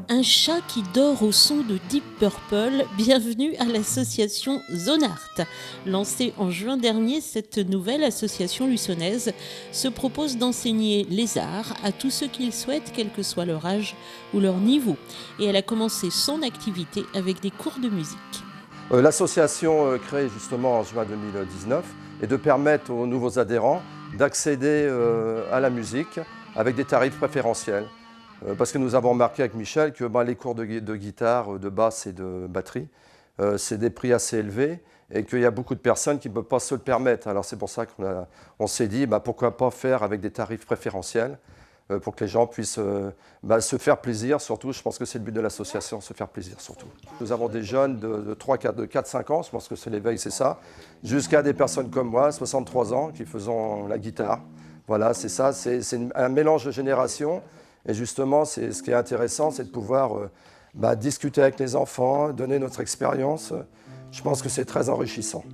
Un chat qui dort au son de Deep Purple, bienvenue à l'association Zone Art. Lancée en juin dernier, cette nouvelle association luçonnaise se propose d'enseigner les arts à tous ceux qui le souhaitent, quel que soit leur âge ou leur niveau. Et elle a commencé son activité avec des cours de musique. L'association créée justement en juin 2019 est de permettre aux nouveaux adhérents d'accéder à la musique avec des tarifs préférentiels. Parce que nous avons remarqué avec Michel que les cours de guitare, de basse et de batterie, c'est des prix assez élevés et qu'il y a beaucoup de personnes qui ne peuvent pas se le permettre. Alors c'est pour ça qu'on s'est dit pourquoi pas faire avec des tarifs préférentiels pour que les gens puissent se faire plaisir. Surtout, je pense que c'est le but de l'association, se faire plaisir surtout. Nous avons des jeunes de 4-5 ans, je pense que c'est l'éveil, c'est ça, jusqu'à des personnes comme moi, 63 ans, qui faisons la guitare. Voilà, c'est ça, c'est un mélange de générations. Et justement, ce qui est intéressant, c'est de pouvoir discuter avec les enfants, donner notre expérience. Je pense que c'est très enrichissant.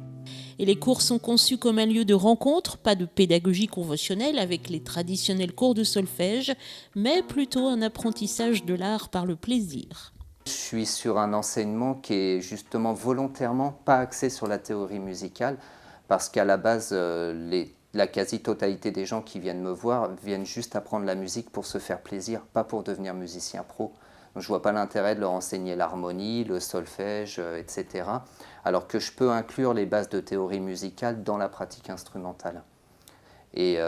Et les cours sont conçus comme un lieu de rencontre, pas de pédagogie conventionnelle avec les traditionnels cours de solfège, mais plutôt un apprentissage de l'art par le plaisir. Je suis sur un enseignement qui est justement volontairement pas axé sur la théorie musicale, parce qu'à la base, la quasi-totalité des gens qui viennent me voir viennent juste apprendre la musique pour se faire plaisir, pas pour devenir musicien pro. Donc, je ne vois pas l'intérêt de leur enseigner l'harmonie, le solfège, etc. Alors que je peux inclure les bases de théorie musicale dans la pratique instrumentale. Et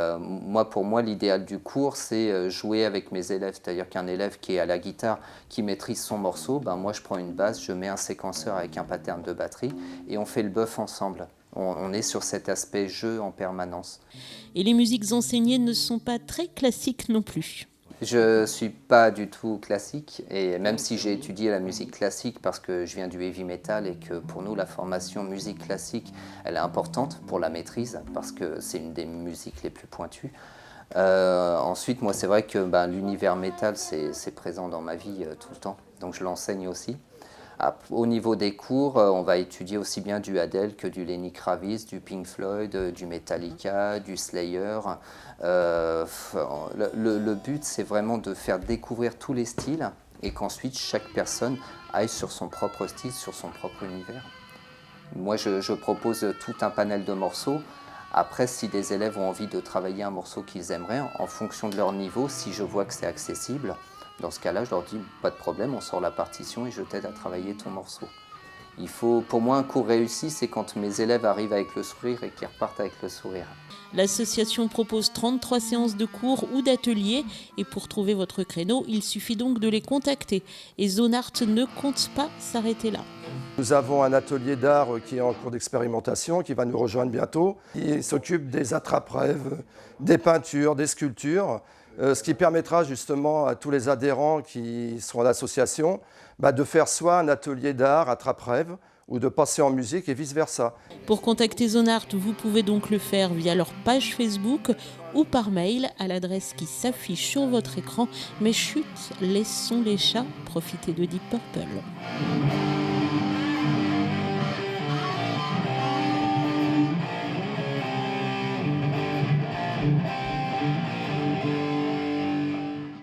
pour moi, l'idéal du cours, c'est jouer avec mes élèves. C'est-à-dire qu'un élève qui est à la guitare, qui maîtrise son morceau, moi je prends une basse, je mets un séquenceur avec un pattern de batterie et on fait le bœuf ensemble. On est sur cet aspect jeu en permanence. Et les musiques enseignées ne sont pas très classiques non plus. Je ne suis pas du tout classique, et même si j'ai étudié la musique classique parce que je viens du heavy metal et que pour nous la formation musique classique elle est importante pour la maîtrise parce que c'est une des musiques les plus pointues. Ensuite, moi c'est vrai que l'univers métal c'est présent dans ma vie tout le temps, donc je l'enseigne aussi. Au niveau des cours, on va étudier aussi bien du Adele que du Lenny Kravitz, du Pink Floyd, du Metallica, du Slayer. Le but, c'est vraiment de faire découvrir tous les styles et qu'ensuite chaque personne aille sur son propre style, sur son propre univers. Moi, je propose tout un panel de morceaux. Après, si des élèves ont envie de travailler un morceau qu'ils aimeraient, en fonction de leur niveau, si je vois que c'est accessible, dans ce cas-là, je leur dis pas de problème, on sort la partition et je t'aide à travailler ton morceau. Pour moi, un cours réussi, c'est quand mes élèves arrivent avec le sourire et qu'ils repartent avec le sourire. L'association propose 33 séances de cours ou d'ateliers et pour trouver votre créneau, il suffit donc de les contacter. Et Zone Art ne compte pas s'arrêter là. Nous avons un atelier d'art qui est en cours d'expérimentation, qui va nous rejoindre bientôt. Il s'occupe des attrape-rêves, des peintures, des sculptures, ce qui permettra justement à tous les adhérents qui sont à l'association de faire soit un atelier d'art attrape-rêve ou de passer en musique et vice-versa. Pour contacter Zone Art, vous pouvez donc le faire via leur page Facebook ou par mail à l'adresse qui s'affiche sur votre écran. Mais chut, laissons les chats profiter de Deep Purple.